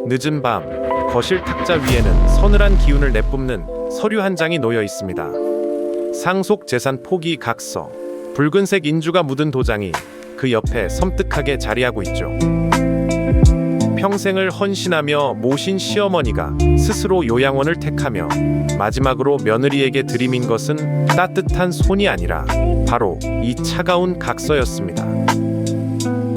늦은 밤, 거실 탁자 위에는 서늘한 기운을 내뿜는 서류 한 장이 놓여 있습니다. 상속 재산 포기 각서. 붉은색 인주가 묻은 도장이 그 옆에 섬뜩하게 자리하고 있죠. 평생을 헌신하며 모신 시어머니가 스스로 요양원을 택하며 마지막으로 며느리에게 들이민 것은 따뜻한 손이 아니라 바로 이 차가운 각서였습니다.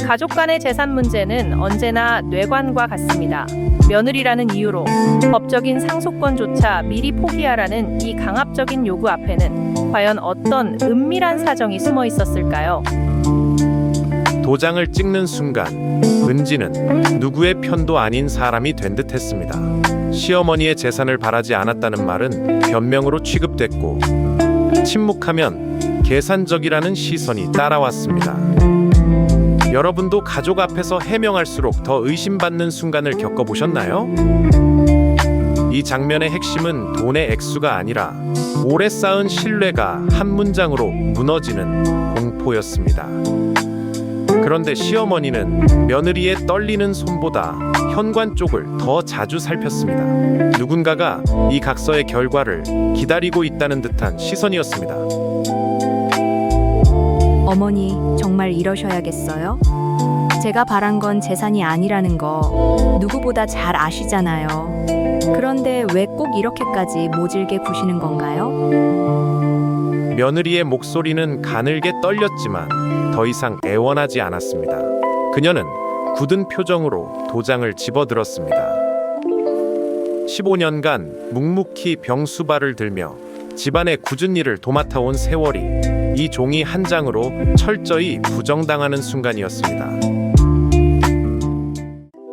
가족 간의 재산 문제는 언제나 뇌관과 같습니다. 며느리라는 이유로 법적인 상속권조차 미리 포기하라는 이 강압적인 요구 앞에는 과연 어떤 은밀한 사정이 숨어 있었을까요? 도장을 찍는 순간 은지는 누구의 편도 아닌 사람이 된 듯했습니다. 시어머니의 재산을 바라지 않았다는 말은 변명으로 취급됐고 침묵하면 계산적이라는 시선이 따라왔습니다. 여러분도 가족 앞에서 해명할수록 더 의심받는 순간을 겪어보셨나요? 이 장면의 핵심은 돈의 액수가 아니라 오래 쌓은 신뢰가 한 문장으로 무너지는 공포였습니다. 그런데 시어머니는 며느리의 떨리는 손보다 현관 쪽을 더 자주 살폈습니다. 누군가가 이 각서의 결과를 기다리고 있다는 듯한 시선이었습니다. 어머니, 정말 이러셔야겠어요? 제가 바란 건 재산이 아니라는 거 누구보다 잘 아시잖아요. 그런데 왜 꼭 이렇게까지 모질게 구시는 건가요? 며느리의 목소리는 가늘게 떨렸지만 더 이상 애원하지 않았습니다. 그녀는 굳은 표정으로 도장을 집어들었습니다. 15년간 묵묵히 병수발을 들며 집안의 굳은 일을 도맡아온 세월이 이 종이 한 장으로 철저히 부정당하는 순간이었습니다.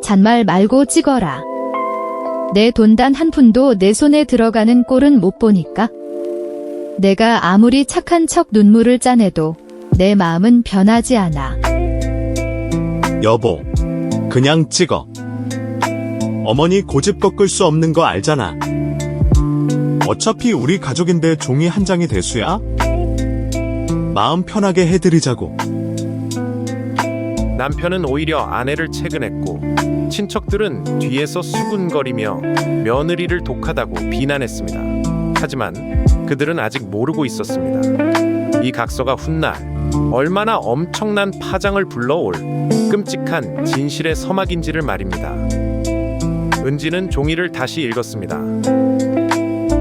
잔말 말고 찍어라. 내 돈 단 한 푼도 내 손에 들어가는 꼴은 못 보니까. 내가 아무리 착한 척 눈물을 짜내도 내 마음은 변하지 않아. 여보, 그냥 찍어. 어머니 고집 꺾을 수 없는 거 알잖아. 어차피 우리 가족인데 종이 한 장이 대수야? 마음 편하게 해드리자고. 남편은 오히려 아내를 채근했고 친척들은 뒤에서 수군거리며 며느리를 독하다고 비난했습니다. 하지만 그들은 아직 모르고 있었습니다. 이 각서가 훗날 얼마나 엄청난 파장을 불러올 끔찍한 진실의 서막인지를 말입니다. 은지는 종이를 다시 읽었습니다.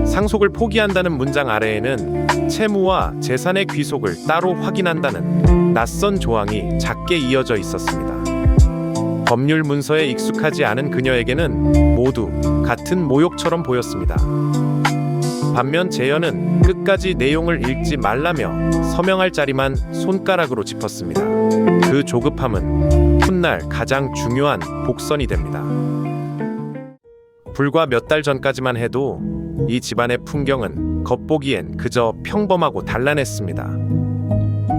상속을 포기한다는 문장 아래에는 채무와 재산의 귀속을 따로 확인한다는 낯선 조항이 작게 이어져 있었습니다. 법률 문서에 익숙하지 않은 그녀에게는 모두 같은 모욕처럼 보였습니다. 반면 재현은 끝까지 내용을 읽지 말라며 서명할 자리만 손가락으로 짚었습니다. 그 조급함은 훗날 가장 중요한 복선이 됩니다. 불과 몇 달 전까지만 해도 이 집안의 풍경은 겉보기엔 그저 평범하고 단란했습니다.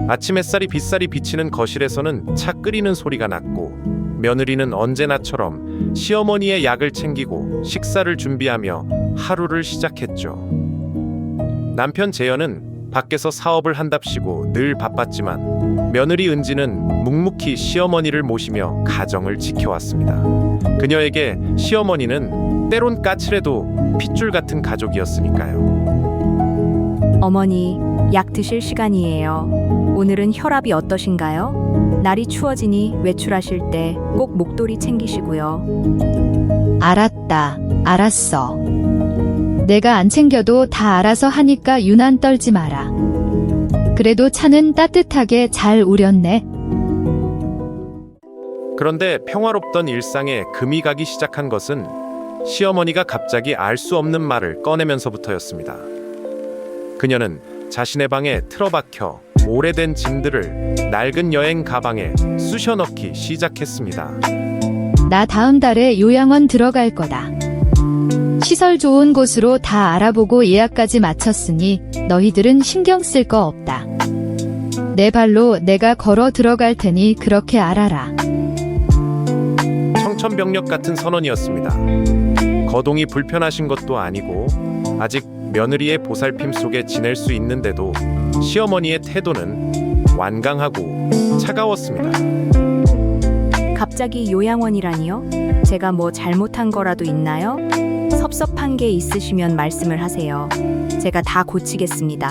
아침 햇살이 빗살이 비치는 거실에서는 차 끓이는 소리가 났고 며느리는 언제나처럼 시어머니의 약을 챙기고 식사를 준비하며 하루를 시작했죠. 남편 재현은 밖에서 사업을 한답시고 늘 바빴지만 며느리 은지는 묵묵히 시어머니를 모시며 가정을 지켜왔습니다. 그녀에게 시어머니는 때론 까칠해도 핏줄 같은 가족이었으니까요. 어머니, 약 드실 시간이에요. 오늘은 혈압이 어떠신가요? 날이 추워지니 외출하실 때 꼭 목도리 챙기시고요. 알았다. 알았어. 내가 안 챙겨도 다 알아서 하니까 유난 떨지 마라. 그래도 차는 따뜻하게 잘 우렸네. 그런데 평화롭던 일상에 금이 가기 시작한 것은 시어머니가 갑자기 알 수 없는 말을 꺼내면서부터였습니다. 그녀는 자신의 방에 틀어박혀 오래된 짐들을 낡은 여행 가방에 쑤셔 넣기 시작했습니다. 나 다음 달에 요양원 들어갈 거다. 시설 좋은 곳으로 다 알아보고 예약까지 마쳤으니 너희들은 신경 쓸 거 없다. 내 발로 내가 걸어 들어갈 테니 그렇게 알아라. 청천벽력 같은 선언이었습니다. 거동이 불편하신 것도 아니고 아직 며느리의 보살핌 속에 지낼 수 있는데도 시어머니의 태도는 완강하고 차가웠습니다. 갑자기 요양원이라니요? 제가 뭐 잘못한 거라도 있나요? 섭섭한 게 있으시면 말씀을 하세요. 제가 다 고치겠습니다.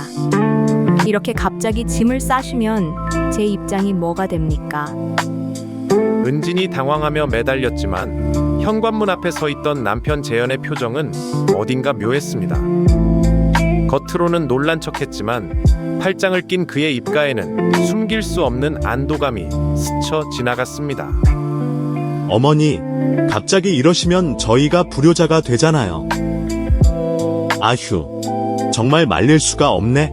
이렇게 갑자기 짐을 싸시면 제 입장이 뭐가 됩니까? 은진이 당황하며 매달렸지만 현관문 앞에 서 있던 남편 재현의 표정은 어딘가 묘했습니다. 겉으로는 놀란 척했지만 팔짱을 낀 그의 입가에는 숨길 수 없는 안도감이 스쳐 지나갔습니다. 어머니, 갑자기 이러시면 저희가 불효자가 되잖아요. 아휴, 정말 말릴 수가 없네.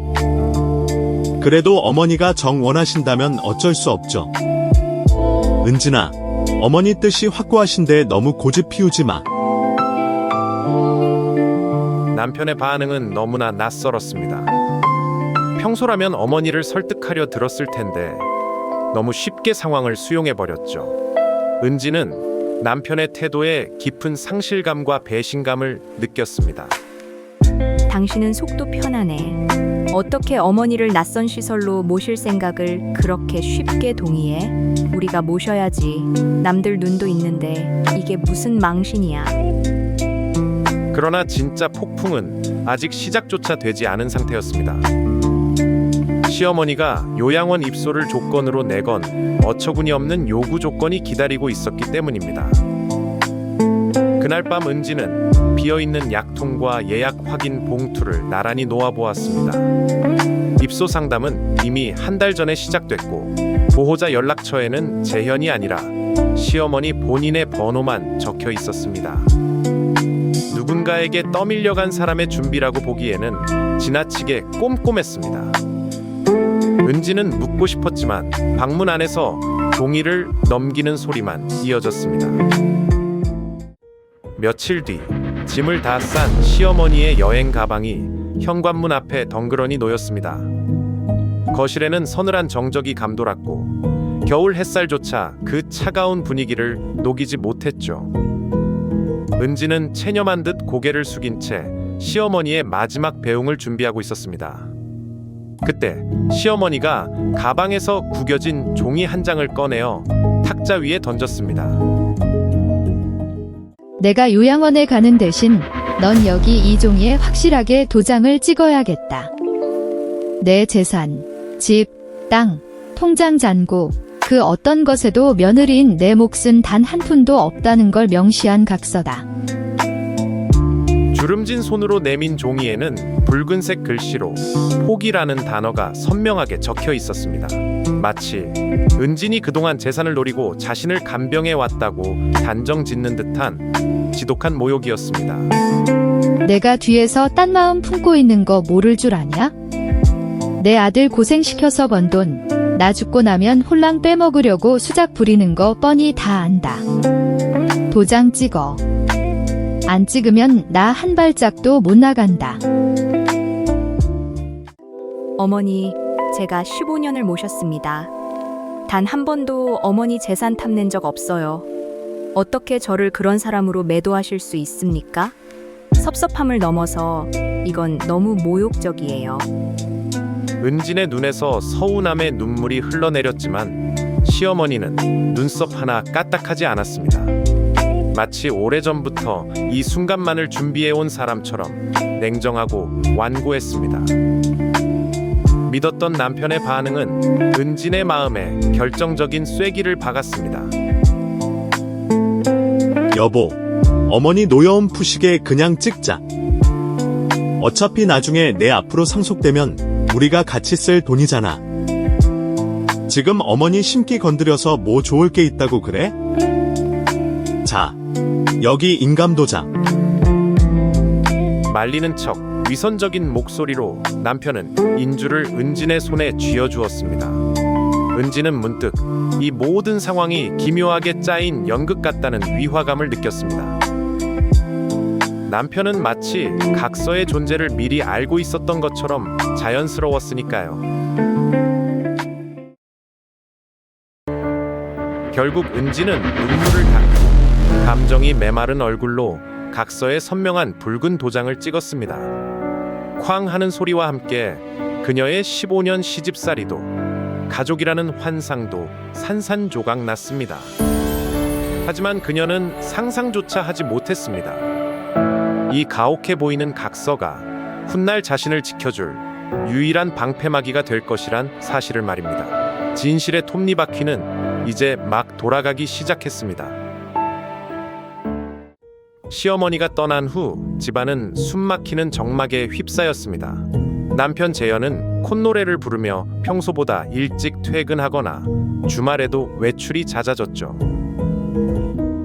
그래도 어머니가 정 원하신다면 어쩔 수 없죠. 은진아, 어머니 뜻이 확고하신데 너무 고집 피우지 마. 남편의 반응은 너무나 낯설었습니다. 평소라면 어머니를 설득하려 들었을 텐데 너무 쉽게 상황을 수용해버렸죠. 은지는 남편의 태도에 깊은 상실감과 배신감을 느꼈습니다. 당신은 속도 편하네. 어떻게 어머니를 낯선 시설로 모실 생각을 그렇게 쉽게 동의해? 우리가 모셔야지. 남들 눈도 있는데 이게 무슨 망신이야. 그러나 진짜 폭풍은 아직 시작조차 되지 않은 상태였습니다. 시어머니가 요양원 입소를 조건으로 내건 어처구니 없는 요구 조건이 기다리고 있었기 때문입니다. 그날 밤 은지는 비어있는 약통과 예약 확인 봉투를 나란히 놓아보았습니다. 입소 상담은 이미 한 달 전에 시작됐고 보호자 연락처에는 재현이 아니라 시어머니 본인의 번호만 적혀 있었습니다. 누군가에게 떠밀려간 사람의 준비라고 보기에는 지나치게 꼼꼼했습니다. 은지는 묻고 싶었지만 방문 안에서 종이를 넘기는 소리만 이어졌습니다. 며칠 뒤 짐을 다 싼 시어머니의 여행 가방이 현관문 앞에 덩그러니 놓였습니다. 거실에는 서늘한 정적이 감돌았고 겨울 햇살조차 그 차가운 분위기를 녹이지 못했죠. 은지는 체념한 듯 고개를 숙인 채 시어머니의 마지막 배웅을 준비하고 있었습니다. 그때 시어머니가 가방에서 구겨진 종이 한 장을 꺼내어 탁자 위에 던졌습니다. 내가 요양원에 가는 대신 넌 여기 이 종이에 확실하게 도장을 찍어야겠다. 내 재산, 집, 땅, 통장 잔고 그 어떤 것에도 며느리인 내 몫은 단 한 푼도 없다는 걸 명시한 각서다. 주름진 손으로 내민 종이에는 붉은색 글씨로 포기라는 단어가 선명하게 적혀 있었습니다. 마치 은진이 그동안 재산을 노리고 자신을 간병해 왔다고 단정 짓는 듯한 지독한 모욕이었습니다. 내가 뒤에서 딴 마음 품고 있는 거 모를 줄 아냐? 내 아들 고생시켜서 번 돈 나 죽고 나면 홀랑 빼먹으려고 수작 부리는 거 뻔히 다 안다. 도장 찍어. 안 찍으면 나 한 발짝도 못 나간다. 어머니, 제가 15년을 모셨습니다. 단 한 번도 어머니 재산 탐낸 적 없어요. 어떻게 저를 그런 사람으로 매도하실 수 있습니까? 섭섭함을 넘어서 이건 너무 모욕적이에요. 은진의 눈에서 서운함의 눈물이 흘러내렸지만 시어머니는 눈썹 하나 까딱하지 않았습니다. 마치 오래전부터 이 순간만을 준비해온 사람처럼 냉정하고 완고했습니다. 믿었던 남편의 반응은 은진의 마음에 결정적인 쐐기를 박았습니다. 여보, 어머니 노여움 푸시게 그냥 찍자. 어차피 나중에 내 앞으로 상속되면 우리가 같이 쓸 돈이잖아. 지금 어머니 심기 건드려서 뭐 좋을 게 있다고 그래? 자, 여기 인감도장. 말리는 척 위선적인 목소리로 남편은 인주를 은진의 손에 쥐어주었습니다. 은진은 문득 이 모든 상황이 기묘하게 짜인 연극 같다는 위화감을 느꼈습니다. 남편은 마치 각서의 존재를 미리 알고 있었던 것처럼 자연스러웠으니까요. 결국 은지는 눈물을 닦고 감정이 메마른 얼굴로 각서에 선명한 붉은 도장을 찍었습니다. 쾅 하는 소리와 함께 그녀의 15년 시집살이도 가족이라는 환상도 산산조각 났습니다. 하지만 그녀는 상상조차 하지 못했습니다. 이 가혹해 보이는 각서가 훗날 자신을 지켜줄 유일한 방패막이가 될 것이란 사실을 말입니다. 진실의 톱니바퀴는 이제 막 돌아가기 시작했습니다. 시어머니가 떠난 후 집안은 숨막히는 정막에 휩싸였습니다. 남편 재현은 콧노래를 부르며 평소보다 일찍 퇴근하거나 주말에도 외출이 잦아졌죠.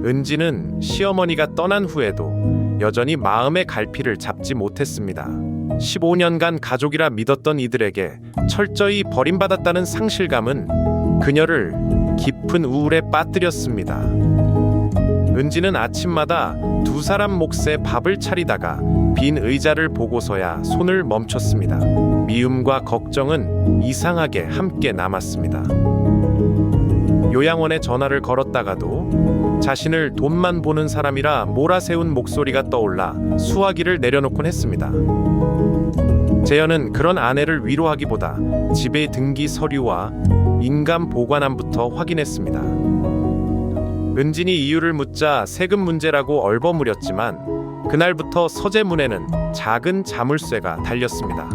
은지는 시어머니가 떠난 후에도 여전히 마음의 갈피를 잡지 못했습니다. 15년간 가족이라 믿었던 이들에게 철저히 버림받았다는 상실감은 그녀를 깊은 우울에 빠뜨렸습니다. 은지는 아침마다 두 사람 몫에 밥을 차리다가 빈 의자를 보고서야 손을 멈췄습니다. 미움과 걱정은 이상하게 함께 남았습니다. 요양원에 전화를 걸었다가도 자신을 돈만 보는 사람이라 몰아세운 목소리가 떠올라 수화기를 내려놓곤 했습니다. 재현은 그런 아내를 위로하기보다 집의 등기 서류와 인감 보관함부터 확인했습니다. 은진이 이유를 묻자 세금 문제라고 얼버무렸지만 그날부터 서재문에는 작은 자물쇠가 달렸습니다.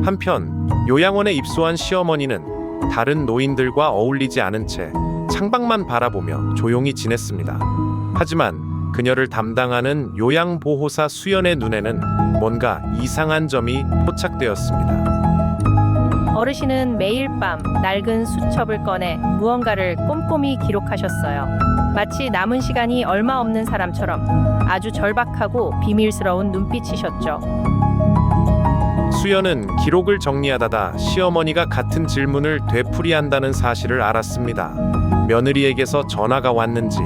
한편 요양원에 입소한 시어머니는 다른 노인들과 어울리지 않은 채 창밖만 바라보며 조용히 지냈습니다. 하지만 그녀를 담당하는 요양보호사 수연의 눈에는 뭔가 이상한 점이 포착되었습니다. 어르신은 매일 밤 낡은 수첩을 꺼내 무언가를 꼼꼼히 기록하셨어요. 마치 남은 시간이 얼마 없는 사람처럼 아주 절박하고 비밀스러운 눈빛이셨죠. 수연은 기록을 정리하다가 시어머니가 같은 질문을 되풀이한다는 사실을 알았습니다. 며느리에게서 전화가 왔는지,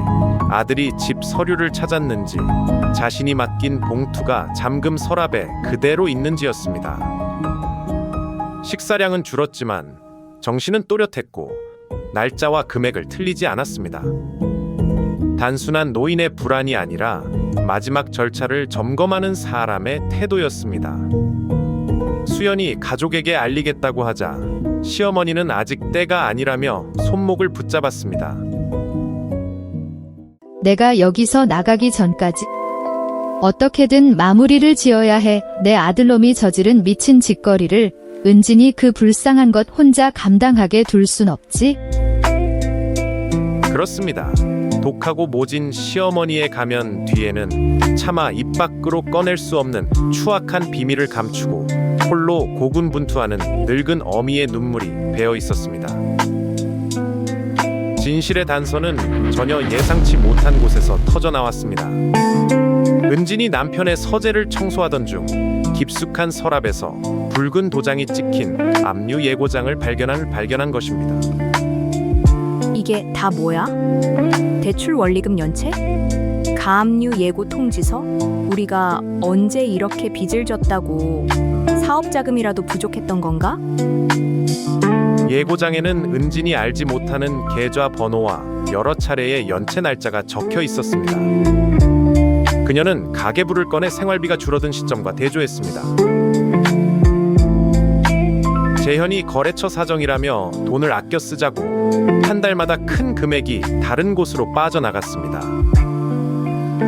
아들이 집 서류를 찾았는지, 자신이 맡긴 봉투가 잠금 서랍에 그대로 있는지였습니다. 식사량은 줄었지만 정신은 또렷했고 날짜와 금액을 틀리지 않았습니다. 단순한 노인의 불안이 아니라 마지막 절차를 점검하는 사람의 태도였습니다. 수연이 가족에게 알리겠다고 하자 시어머니는 아직 때가 아니라며 손목을 붙잡았습니다. 내가 여기서 나가기 전까지 어떻게든 마무리를 지어야 해. 내 아들놈이 저지른 미친 짓거리를 은진이 그 불쌍한 것 혼자 감당하게 둘 순 없지? 그렇습니다. 독하고 모진 시어머니의 가면 뒤에는 차마 입 밖으로 꺼낼 수 없는 추악한 비밀을 감추고 홀로 고군분투하는 늙은 어미의 눈물이 배어 있었습니다. 진실의 단서는 전혀 예상치 못한 곳에서 터져나왔습니다. 은진이 남편의 서재를 청소하던 중 깊숙한 서랍에서 붉은 도장이 찍힌 압류 예고장을 발견한 것입니다. 이게 다 뭐야? 대출 원리금 연체? 가압류 예고 통지서? 우리가 언제 이렇게 빚을 졌다고 사업 자금이라도 부족했던 건가? 예고장에는 은진이 알지 못하는 계좌 번호와 여러 차례의 연체 날짜가 적혀 있었습니다. 그녀는 가계부를 꺼내 생활비가 줄어든 시점과 대조했습니다. 재현이 거래처 사정이라며 돈을 아껴 쓰자고 한 달마다 큰 금액이 다른 곳으로 빠져나갔습니다.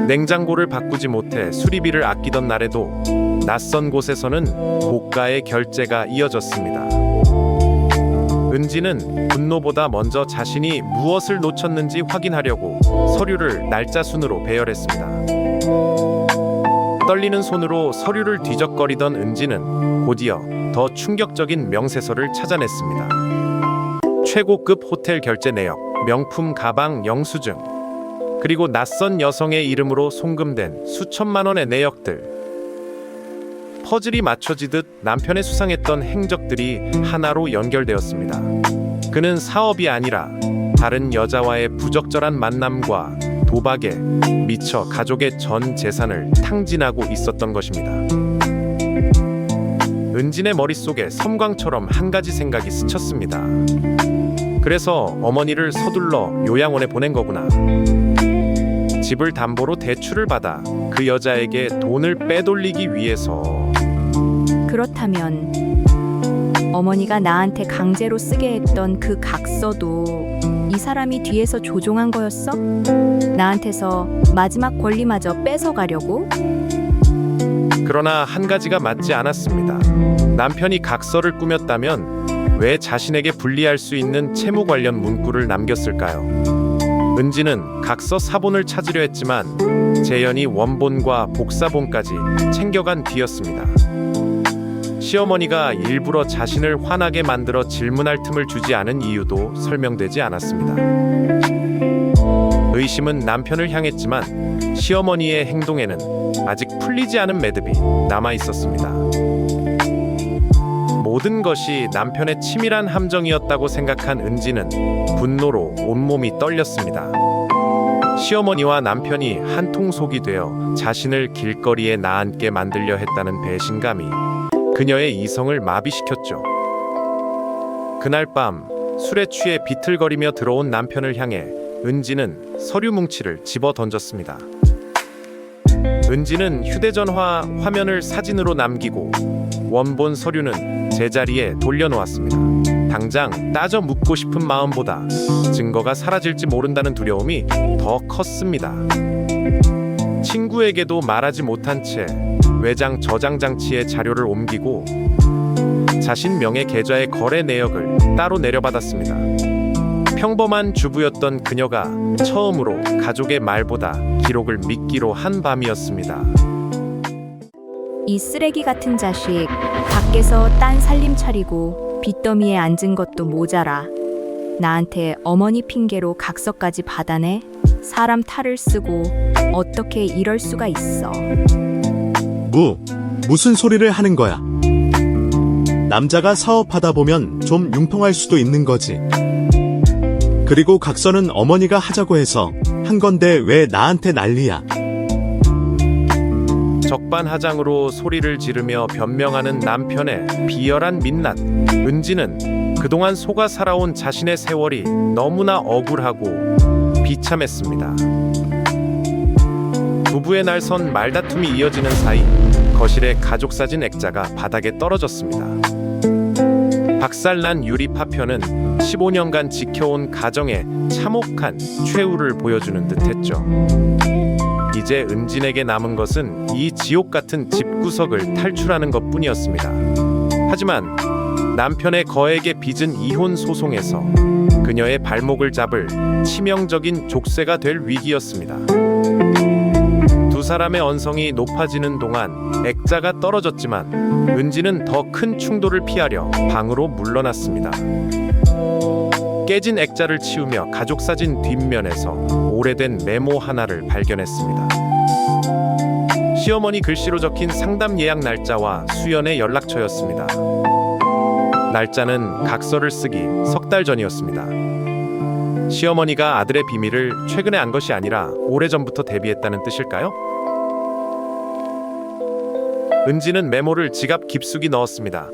냉장고를 바꾸지 못해 수리비를 아끼던 날에도 낯선 곳에서는 고가의 결제가 이어졌습니다. 은지는 분노보다 먼저 자신이 무엇을 놓쳤는지 확인하려고 서류를 날짜 순으로 배열했습니다. 떨리는 손으로 서류를 뒤적거리던 은지는 곧이어 더 충격적인 명세서를 찾아냈습니다. 최고급 호텔 결제 내역, 명품 가방 영수증, 그리고 낯선 여성의 이름으로 송금된 수천만 원의 내역들. 퍼즐이 맞춰지듯 남편의 수상했던 행적들이 하나로 연결되었습니다. 그는 사업이 아니라 다른 여자와의 부적절한 만남과 도박에 미쳐 가족의 전 재산을 탕진하고 있었던 것입니다. 은진의 머릿속에 섬광처럼 한 가지 생각이 스쳤습니다. 그래서 어머니를 서둘러 요양원에 보낸 거구나. 집을 담보로 대출을 받아 그 여자에게 돈을 빼돌리기 위해서. 그렇다면 어머니가 나한테 강제로 쓰게 했던 그 각서도 이 사람이 뒤에서 조종한 거였어? 나한테서 마지막 권리마저 뺏어가려고? 그러나 한 가지가 맞지 않았습니다. 남편이 각서를 꾸몄다면 왜 자신에게 불리할 수 있는 채무 관련 문구를 남겼을까요? 은지는 각서 사본을 찾으려 했지만 재현이 원본과 복사본까지 챙겨간 뒤였습니다. 시어머니가 일부러 자신을 화나게 만들어 질문할 틈을 주지 않은 이유도 설명되지 않았습니다. 의심은 남편을 향했지만 시어머니의 행동에는 아직 풀리지 않은 매듭이 남아 있었습니다. 모든 것이 남편의 치밀한 함정이었다고 생각한 은지는 분노로 온몸이 떨렸습니다. 시어머니와 남편이 한통속이 되어 자신을 길거리에 나앉게 만들려 했다는 배신감이 그녀의 이성을 마비시켰죠. 그날 밤 술에 취해 비틀거리며 들어온 남편을 향해 은지는 서류 뭉치를 집어 던졌습니다. 은지는 휴대전화 화면을 사진으로 남기고 원본 서류는 제자리에 돌려놓았습니다. 당장 따져 묻고 싶은 마음보다 증거가 사라질지 모른다는 두려움이 더 컸습니다. 친구에게도 말하지 못한 채 외장 저장 장치에 자료를 옮기고 자신 명의 계좌의 거래 내역을 따로 내려받았습니다. 평범한 주부였던 그녀가 처음으로 가족의 말보다 기록을 믿기로 한 밤이었습니다. 이 쓰레기 같은 자식, 밖에서 딴 살림 차리고 빚더미에 앉은 것도 모자라. 나한테 어머니 핑계로 각서까지 받아내? 사람 탈을 쓰고 어떻게 이럴 수가 있어. 무슨 소리를 하는 거야? 남자가 사업하다 보면 좀 융통할 수도 있는 거지. 그리고 각서는 어머니가 하자고 해서 한 건데 왜 나한테 난리야? 적반하장으로 소리를 지르며 변명하는 남편의 비열한 민낯. 은지는 그동안 속아 살아온 자신의 세월이 너무나 억울하고 비참했습니다. 부부의 날선 말다툼이 이어지는 사이 거실의 가족사진 액자가 바닥에 떨어졌습니다. 박살난 유리 파편은 15년간 지켜온 가정의 참혹한 최후를 보여주는 듯했죠. 이제 은진에게 남은 것은 이 지옥 같은 집구석을 탈출하는 것뿐이었습니다. 하지만 남편의 거액에 빚은 이혼 소송에서 그녀의 발목을 잡을 치명적인 족쇄가 될 위기였습니다. 두 사람의 언성이 높아지는 동안 액자가 떨어졌지만 은지는 더 큰 충돌을 피하려 방으로 물러났습니다. 깨진 액자를 치우며 가족사진 뒷면에서 오래된 메모 하나를 발견했습니다. 시어머니 글씨로 적힌 상담 예약 날짜와 수연의 연락처였습니다. 날짜는 각서를 쓰기 석 달 전이었습니다. 시어머니가 아들의 비밀을 최근에 안 것이 아니라 오래전부터 대비했다는 뜻일까요? 은지는 메모를 지갑 깊숙이 넣었습니다.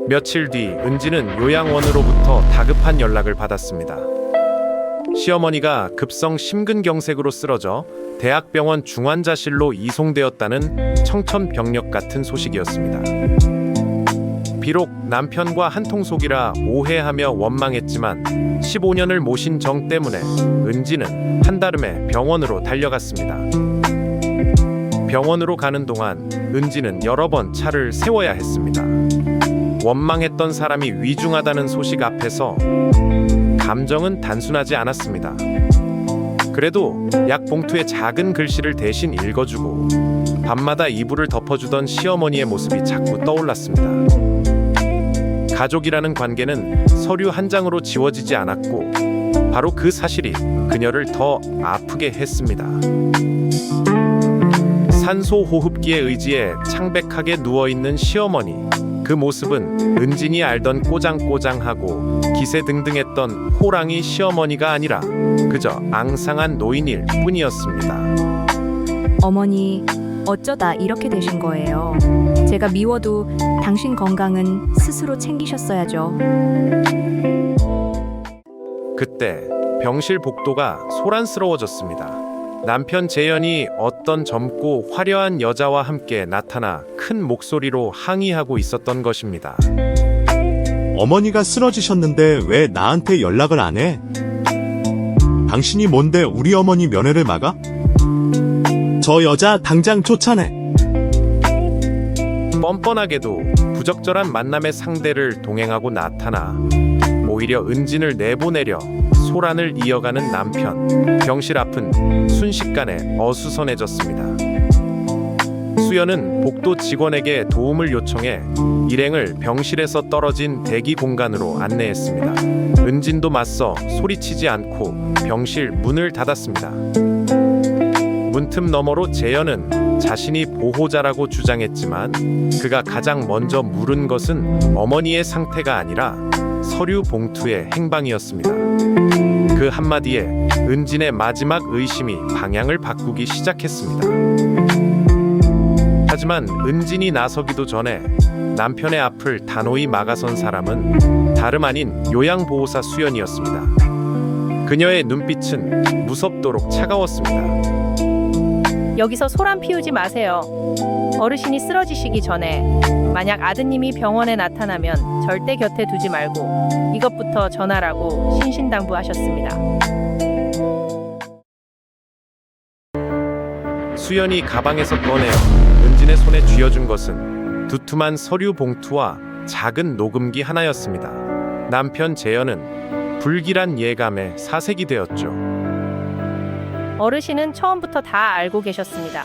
며칠 뒤 은지는 요양원으로부터 다급한 연락을 받았습니다. 시어머니가 급성 심근경색으로 쓰러져 대학병원 중환자실로 이송되었다는 청천벽력 같은 소식이었습니다. 비록 남편과 한통속이라 오해하며 원망했지만 15년을 모신 정 때문에 은지는 한달음에 병원으로 달려갔습니다. 병원으로 가는 동안 은지는 여러 번 차를 세워야 했습니다. 원망했던 사람이 위중하다는 소식 앞에서 감정은 단순하지 않았습니다. 그래도 약 봉투에 작은 글씨를 대신 읽어주고 밤마다 이불을 덮어주던 시어머니의 모습이 자꾸 떠올랐습니다. 가족이라는 관계는 서류 한 장으로 지워지지 않았고 바로 그 사실이 그녀를 더 아프게 했습니다. 산소 호흡기에 의지해 창백하게 누워있는 시어머니. 그 모습은 은진이 알던 꼬장꼬장하고 기세등등했던 호랑이 시어머니가 아니라 그저 앙상한 노인일 뿐이었습니다. 어머니, 어쩌다 이렇게 되신 거예요. 제가 미워도 당신 건강은 스스로 챙기셨어야죠. 그때 병실 복도가 소란스러워졌습니다. 남편 재현이 어떤 젊고 화려한 여자와 함께 나타나 큰 목소리로 항의하고 있었던 것입니다. 어머니가 쓰러지셨는데 왜 나한테 연락을 안 해? 당신이 뭔데 우리 어머니 면회를 막아? 저 여자 당장 쫓아내. 뻔뻔하게도 부적절한 만남의 상대를 동행하고 나타나 오히려 은진을 내보내려 소란을 이어가는 남편. 병실 앞은 순식간에 어수선해졌습니다. 수연은 복도 직원에게 도움을 요청해 일행을 병실에서 떨어진 대기 공간으로 안내했습니다. 은진도 맞서 소리치지 않고 병실 문을 닫았습니다. 문틈 너머로 재현은 자신이 보호자라고 주장했지만 그가 가장 먼저 물은 것은 어머니의 상태가 아니라 서류 봉투의 행방이었습니다. 그 한마디에 은진의 마지막 의심이 방향을 바꾸기 시작했습니다. 하지만 은진이 나서기도 전에 남편의 앞을 단호히 막아선 사람은 다름 아닌 요양보호사 수연이었습니다. 그녀의 눈빛은 무섭도록 차가웠습니다. 여기서 소란 피우지 마세요. 어르신이 쓰러지시기 전에 만약 아드님이 병원에 나타나면 절대 곁에 두지 말고 이것부터 전하라고 신신당부하셨습니다. 수연이 가방에서 꺼내어 은진의 손에 쥐어준 것은 두툼한 서류 봉투와 작은 녹음기 하나였습니다. 남편 재현은 불길한 예감에 사색이 되었죠. 어르신은 처음부터 다 알고 계셨습니다.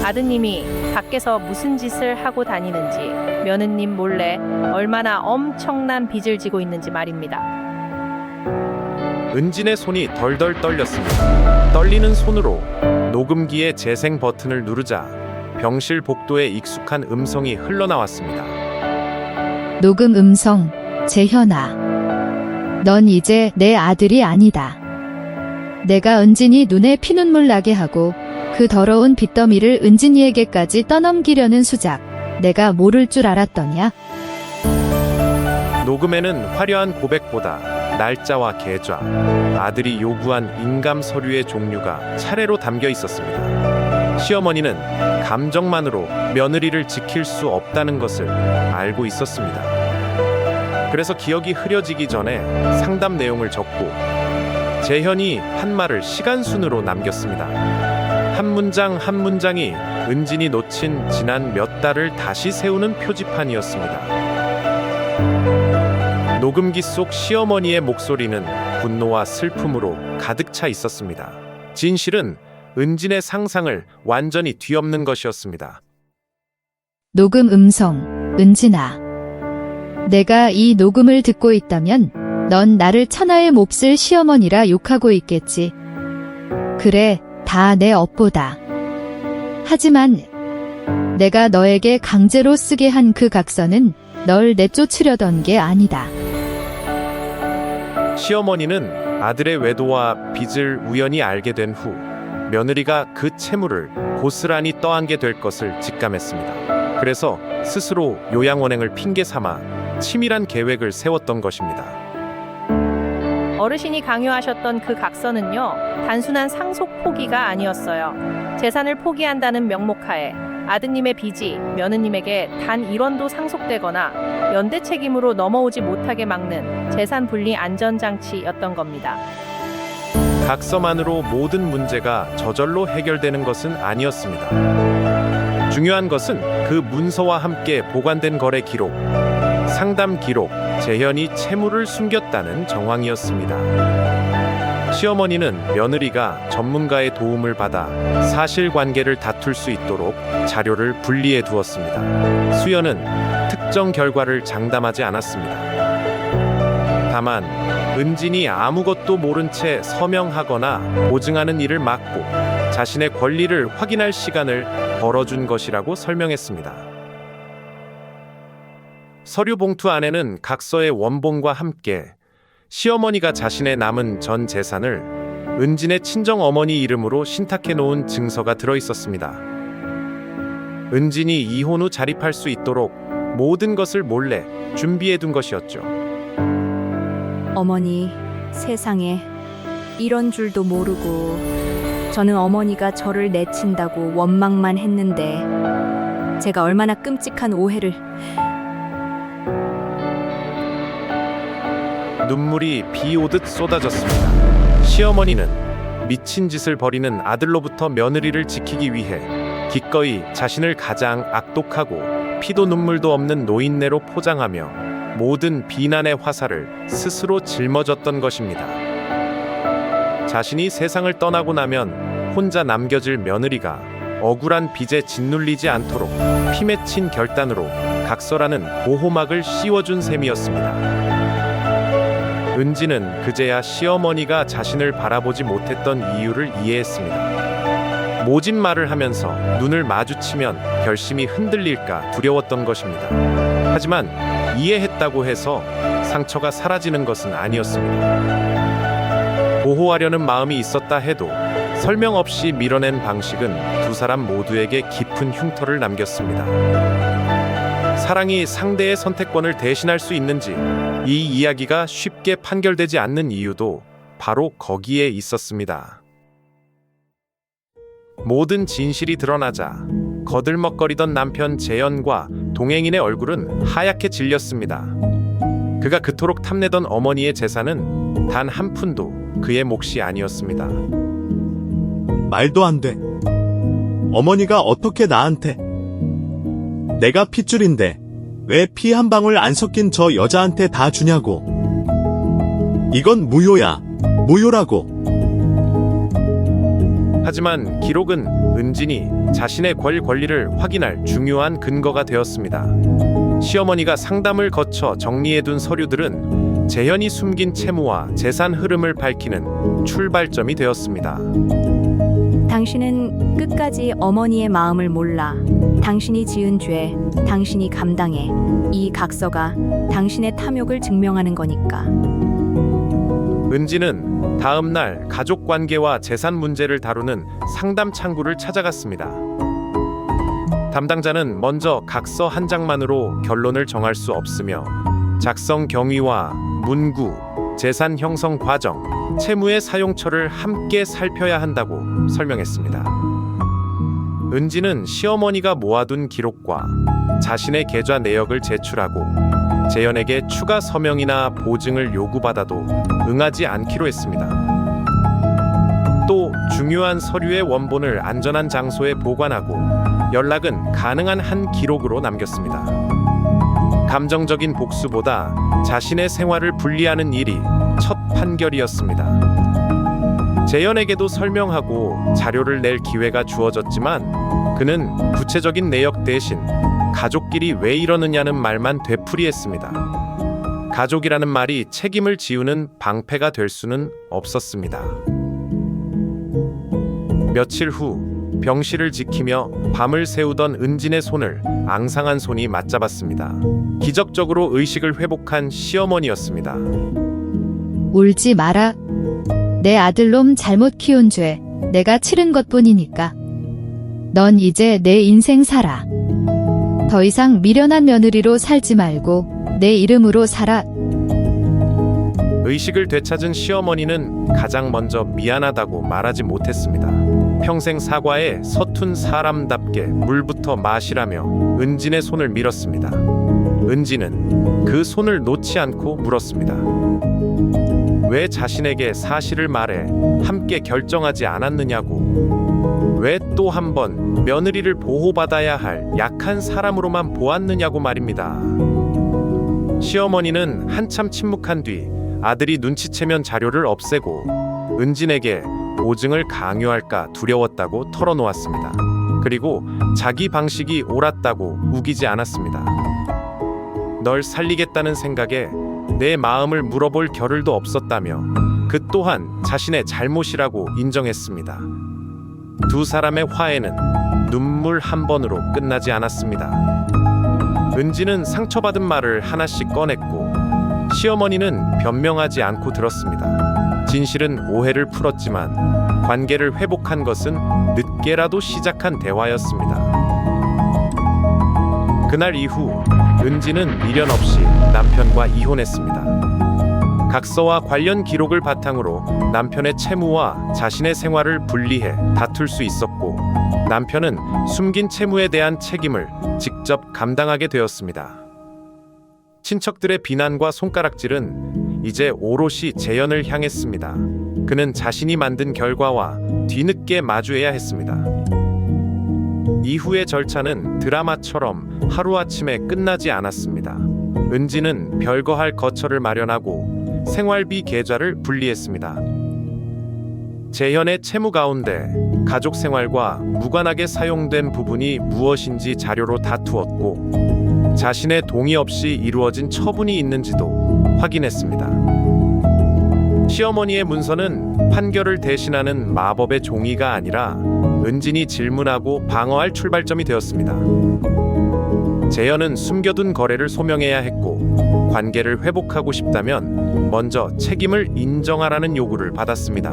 아드님이 밖에서 무슨 짓을 하고 다니는지, 며느님 몰래 얼마나 엄청난 빚을 지고 있는지 말입니다. 은진의 손이 덜덜 떨렸습니다. 떨리는 손으로 녹음기의 재생 버튼을 누르자 병실 복도에 익숙한 음성이 흘러나왔습니다. 녹음 음성, 재현아. 넌 이제 내 아들이 아니다. 내가 은진이 눈에 피눈물 나게 하고 그 더러운 빚더미를 은진이에게까지 떠넘기려는 수작. 내가 모를 줄 알았더냐? 녹음에는 화려한 고백보다 날짜와 계좌, 아들이 요구한 인감 서류의 종류가 차례로 담겨 있었습니다. 시어머니는 감정만으로 며느리를 지킬 수 없다는 것을 알고 있었습니다. 그래서 기억이 흐려지기 전에 상담 내용을 적고 재현이 한 말을 시간순으로 남겼습니다. 한 문장 한 문장이 은진이 놓친 지난 몇 달을 다시 세우는 표지판이었습니다. 녹음기 속 시어머니의 목소리는 분노와 슬픔으로 가득 차 있었습니다. 진실은 은진의 상상을 완전히 뒤엎는 것이었습니다. 녹음 음성, 은진아. 내가 이 녹음을 듣고 있다면 넌 나를 천하의 몹쓸 시어머니라 욕하고 있겠지. 그래, 다 내 업보다. 하지만 내가 너에게 강제로 쓰게 한 그 각서는 널 내쫓으려던 게 아니다. 시어머니는 아들의 외도와 빚을 우연히 알게 된 후 며느리가 그 채무를 고스란히 떠안게 될 것을 직감했습니다. 그래서 스스로 요양원행을 핑계 삼아 치밀한 계획을 세웠던 것입니다. 어르신이 강요하셨던 그 각서는요, 단순한 상속 포기가 아니었어요. 재산을 포기한다는 명목하에 아드님의 빚이 며느님에게 단 1원도 상속되거나 연대 책임으로 넘어오지 못하게 막는 재산 분리 안전장치였던 겁니다. 각서만으로 모든 문제가 저절로 해결되는 것은 아니었습니다. 중요한 것은 그 문서와 함께 보관된 거래 기록, 상담 기록, 재현이 채무를 숨겼다는 정황이었습니다. 시어머니는 며느리가 전문가의 도움을 받아 사실관계를 다툴 수 있도록 자료를 분리해 두었습니다. 수연은 특정 결과를 장담하지 않았습니다. 다만 은진이 아무것도 모른 채 서명하거나 보증하는 일을 막고 자신의 권리를 확인할 시간을 벌어준 것이라고 설명했습니다. 서류 봉투 안에는 각서의 원본과 함께 시어머니가 자신의 남은 전 재산을 은진의 친정 어머니 이름으로 신탁해 놓은 증서가 들어 있었습니다. 은진이 이혼 후 자립할 수 있도록 모든 것을 몰래 준비해 둔 것이었죠. 어머니, 세상에 이런 줄도 모르고 저는 어머니가 저를 내친다고 원망만 했는데 제가 얼마나 끔찍한 오해를. 눈물이 비 오듯 쏟아졌습니다. 시어머니는 미친 짓을 벌이는 아들로부터 며느리를 지키기 위해 기꺼이 자신을 가장 악독하고 피도 눈물도 없는 노인네로 포장하며 모든 비난의 화살을 스스로 짊어졌던 것입니다. 자신이 세상을 떠나고 나면 혼자 남겨질 며느리가 억울한 빚에 짓눌리지 않도록 피 맺힌 결단으로 각서라는 보호막을 씌워준 셈이었습니다. 은지는 그제야 시어머니가 자신을 바라보지 못했던 이유를 이해했습니다. 모진 말을 하면서 눈을 마주치면 결심이 흔들릴까 두려웠던 것입니다. 하지만 이해했다고 해서 상처가 사라지는 것은 아니었습니다. 보호하려는 마음이 있었다 해도 설명 없이 밀어낸 방식은 두 사람 모두에게 깊은 흉터를 남겼습니다. 사랑이 상대의 선택권을 대신할 수 있는지 이 이야기가 쉽게 판결되지 않는 이유도 바로 거기에 있었습니다. 모든 진실이 드러나자 거들먹거리던 남편 재현과 동행인의 얼굴은 하얗게 질렸습니다. 그가 그토록 탐내던 어머니의 재산은 단 한 푼도 그의 몫이 아니었습니다. 말도 안 돼. 어머니가 어떻게 나한테? 내가 핏줄인데 왜 피 한 방울 안 섞인 저 여자한테 다 주냐고. 이건 무효야. 무효라고. 하지만 기록은 은진이 자신의 권리를 확인할 중요한 근거가 되었습니다. 시어머니가 상담을 거쳐 정리해둔 서류들은 재현이 숨긴 채무와 재산 흐름을 밝히는 출발점이 되었습니다. 당신은 끝까지 어머니의 마음을 몰라. 당신이 지은 죄, 당신이 감당해. 이 각서가 당신의 탐욕을 증명하는 거니까. 은지는 다음 날 가족 관계와 재산 문제를 다루는 상담 창구를 찾아갔습니다. 담당자는 먼저 각서 한 장만으로 결론을 정할 수 없으며 작성 경위와 문구, 재산 형성 과정, 채무의 사용처를 함께 살펴야 한다고 설명했습니다. 은지는 시어머니가 모아둔 기록과 자신의 계좌 내역을 제출하고 재현에게 추가 서명이나 보증을 요구받아도 응하지 않기로 했습니다. 또 중요한 서류의 원본을 안전한 장소에 보관하고 연락은 가능한 한 기록으로 남겼습니다. 감정적인 복수보다 자신의 생활을 분리하는 일이 첫 판결이었습니다. 재현에게도 설명하고 자료를 낼 기회가 주어졌지만 그는 구체적인 내역 대신 가족끼리 왜 이러느냐는 말만 되풀이했습니다. 가족이라는 말이 책임을 지우는 방패가 될 수는 없었습니다. 며칠 후 병실을 지키며 밤을 새우던 은진의 손을 앙상한 손이 맞잡았습니다. 기적적으로 의식을 회복한 시어머니였습니다. 울지 마라. 내 아들놈 잘못 키운 죄 내가 치른 것뿐이니까. 넌 이제 내 인생 살아. 더 이상 미련한 며느리로 살지 말고 내 이름으로 살아. 의식을 되찾은 시어머니는 가장 먼저 미안하다고 말하지 못했습니다. 평생 사과에 서툰 사람답게 물부터 마시라며 은진의 손을 밀었습니다. 은진은 그 손을 놓지 않고 물었습니다. 왜 자신에게 사실을 말해 함께 결정하지 않았느냐고. 왜 또 한 번 며느리를 보호받아야 할 약한 사람으로만 보았느냐고 말입니다. 시어머니는 한참 침묵한 뒤 아들이 눈치채면 자료를 없애고 은진에게 보증을 강요할까 두려웠다고 털어놓았습니다. 그리고 자기 방식이 옳았다고 우기지 않았습니다. 널 살리겠다는 생각에 내 마음을 물어볼 겨를도 없었다며 그 또한 자신의 잘못이라고 인정했습니다. 두 사람의 화해는 눈물 한 번으로 끝나지 않았습니다. 은지는 상처받은 말을 하나씩 꺼냈고 시어머니는 변명하지 않고 들었습니다. 진실은 오해를 풀었지만 관계를 회복한 것은 늦게라도 시작한 대화였습니다. 그날 이후 은지는 미련 없이 남편과 이혼했습니다. 각서와 관련 기록을 바탕으로 남편의 채무와 자신의 생활을 분리해 다툴 수 있었고 남편은 숨긴 채무에 대한 책임을 직접 감당하게 되었습니다. 친척들의 비난과 손가락질은 이제 오롯이 재현을 향했습니다. 그는 자신이 만든 결과와 뒤늦게 마주해야 했습니다. 이후의 절차는 드라마처럼 하루아침에 끝나지 않았습니다. 은지는 별거할 거처를 마련하고 생활비 계좌를 분리했습니다. 재현의 채무 가운데 가족 생활과 무관하게 사용된 부분이 무엇인지 자료로 다투었고, 자신의 동의 없이 이루어진 처분이 있는지도 확인했습니다. 시어머니의 문서는 판결을 대신하는 마법의 종이가 아니라 은진이 질문하고 방어할 출발점이 되었습니다. 재현은 숨겨둔 거래를 소명해야 했고, 관계를 회복하고 싶다면 먼저 책임을 인정하라는 요구를 받았습니다.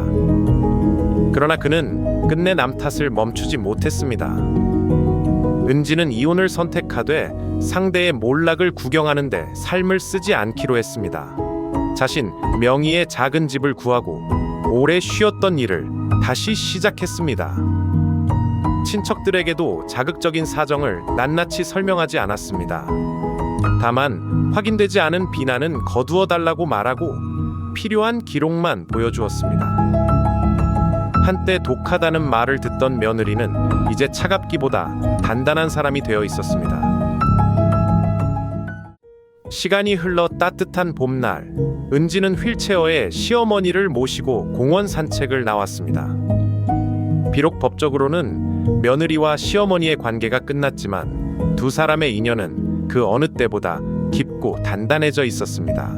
그러나 그는 끝내 남 탓을 멈추지 못했습니다. 은지는 이혼을 선택하되 상대의 몰락을 구경하는데 삶을 쓰지 않기로 했습니다. 자신 명의의 작은 집을 구하고 오래 쉬었던 일을 다시 시작했습니다. 친척들에게도 자극적인 사정을 낱낱이 설명하지 않았습니다. 다만 확인되지 않은 비난은 거두어 달라고 말하고 필요한 기록만 보여주었습니다. 한때 독하다는 말을 듣던 며느리는 이제 차갑기보다 단단한 사람이 되어 있었습니다. 시간이 흘러 따뜻한 봄날, 은지는 휠체어에 시어머니를 모시고 공원 산책을 나왔습니다. 비록 법적으로는 며느리와 시어머니의 관계가 끝났지만 두 사람의 인연은 그 어느 때보다 깊고 단단해져 있었습니다.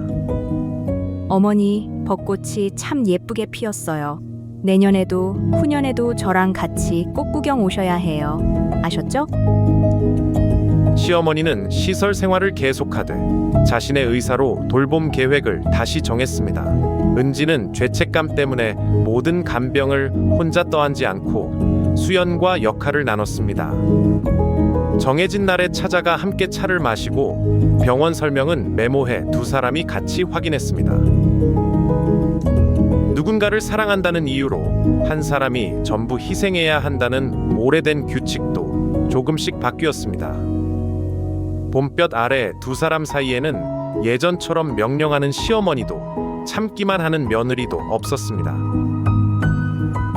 어머니, 벚꽃이 참 예쁘게 피었어요. 내년에도 후년에도 저랑 같이 꽃 구경 오셔야 해요. 아셨죠? 시어머니는 시설 생활을 계속하되 자신의 의사로 돌봄 계획을 다시 정했습니다. 은지는 죄책감 때문에 모든 간병을 혼자 떠안지 않고 수연과 역할을 나눴습니다. 정해진 날에 찾아가 함께 차를 마시고 병원 설명은 메모해 두 사람이 같이 확인했습니다. 누군가를 사랑한다는 이유로 한 사람이 전부 희생해야 한다는 오래된 규칙도 조금씩 바뀌었습니다. 봄볕 아래 두 사람 사이에는 예전처럼 명령하는 시어머니도 참기만 하는 며느리도 없었습니다.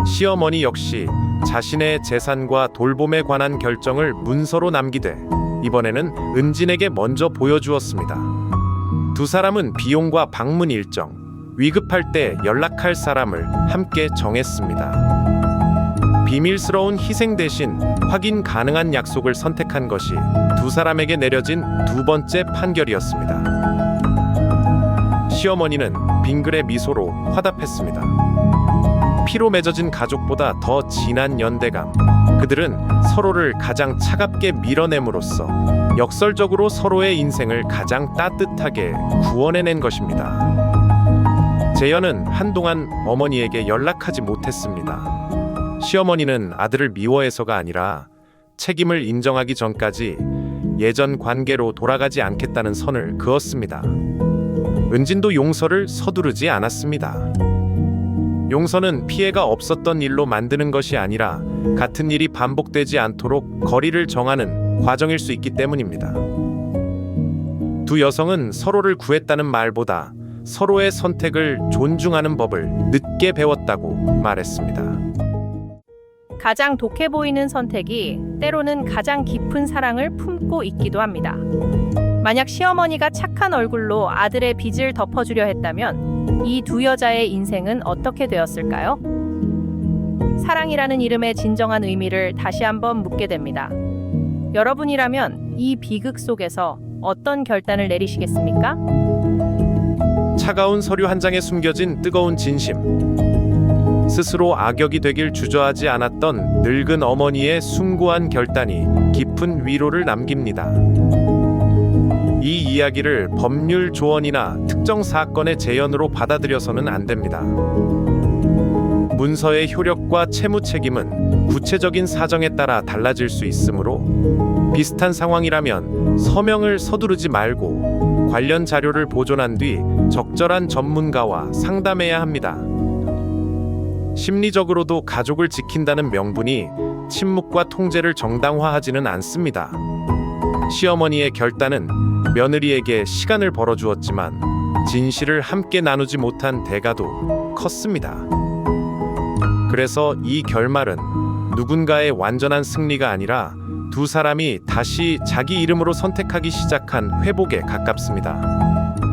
시어머니 역시 자신의 재산과 돌봄에 관한 결정을 문서로 남기되 이번에는 은진에게 먼저 보여주었습니다. 두 사람은 비용과 방문 일정, 위급할 때 연락할 사람을 함께 정했습니다. 비밀스러운 희생 대신 확인 가능한 약속을 선택한 것이 두 사람에게 내려진 두 번째 판결이었습니다. 시어머니는 빙그레 미소로 화답했습니다. 피로 맺어진 가족보다 더 진한 연대감, 그들은 서로를 가장 차갑게 밀어냄으로써 역설적으로 서로의 인생을 가장 따뜻하게 구원해낸 것입니다. 재현은 한동안 어머니에게 연락하지 못했습니다. 시어머니는 아들을 미워해서가 아니라 책임을 인정하기 전까지 예전 관계로 돌아가지 않겠다는 선을 그었습니다. 은진도 용서를 서두르지 않았습니다. 용서는 피해가 없었던 일로 만드는 것이 아니라 같은 일이 반복되지 않도록 거리를 정하는 과정일 수 있기 때문입니다. 두 여성은 서로를 구했다는 말보다 서로의 선택을 존중하는 법을 늦게 배웠다고 말했습니다. 가장 독해 보이는 선택이 때로는 가장 깊은 사랑을 품고 있기도 합니다. 만약 시어머니가 착한 얼굴로 아들의 빚을 덮어주려 했다면 이 두 여자의 인생은 어떻게 되었을까요? 사랑이라는 이름의 진정한 의미를 다시 한번 묻게 됩니다. 여러분이라면 이 비극 속에서 어떤 결단을 내리시겠습니까? 차가운 서류 한 장에 숨겨진 뜨거운 진심. 스스로 악역이 되길 주저하지 않았던 늙은 어머니의 숭고한 결단이 깊은 위로를 남깁니다. 이 이야기를 법률 조언이나 특정 사건의 재현으로 받아들여서는 안 됩니다. 문서의 효력과 채무 책임은 구체적인 사정에 따라 달라질 수 있으므로 비슷한 상황이라면 서명을 서두르지 말고 관련 자료를 보존한 뒤 적절한 전문가와 상담해야 합니다. 심리적으로도 가족을 지킨다는 명분이 침묵과 통제를 정당화하지는 않습니다. 시어머니의 결단은 며느리에게 시간을 벌어주었지만 진실을 함께 나누지 못한 대가도 컸습니다. 그래서 이 결말은 누군가의 완전한 승리가 아니라 두 사람이 다시 자기 이름으로 선택하기 시작한 회복에 가깝습니다.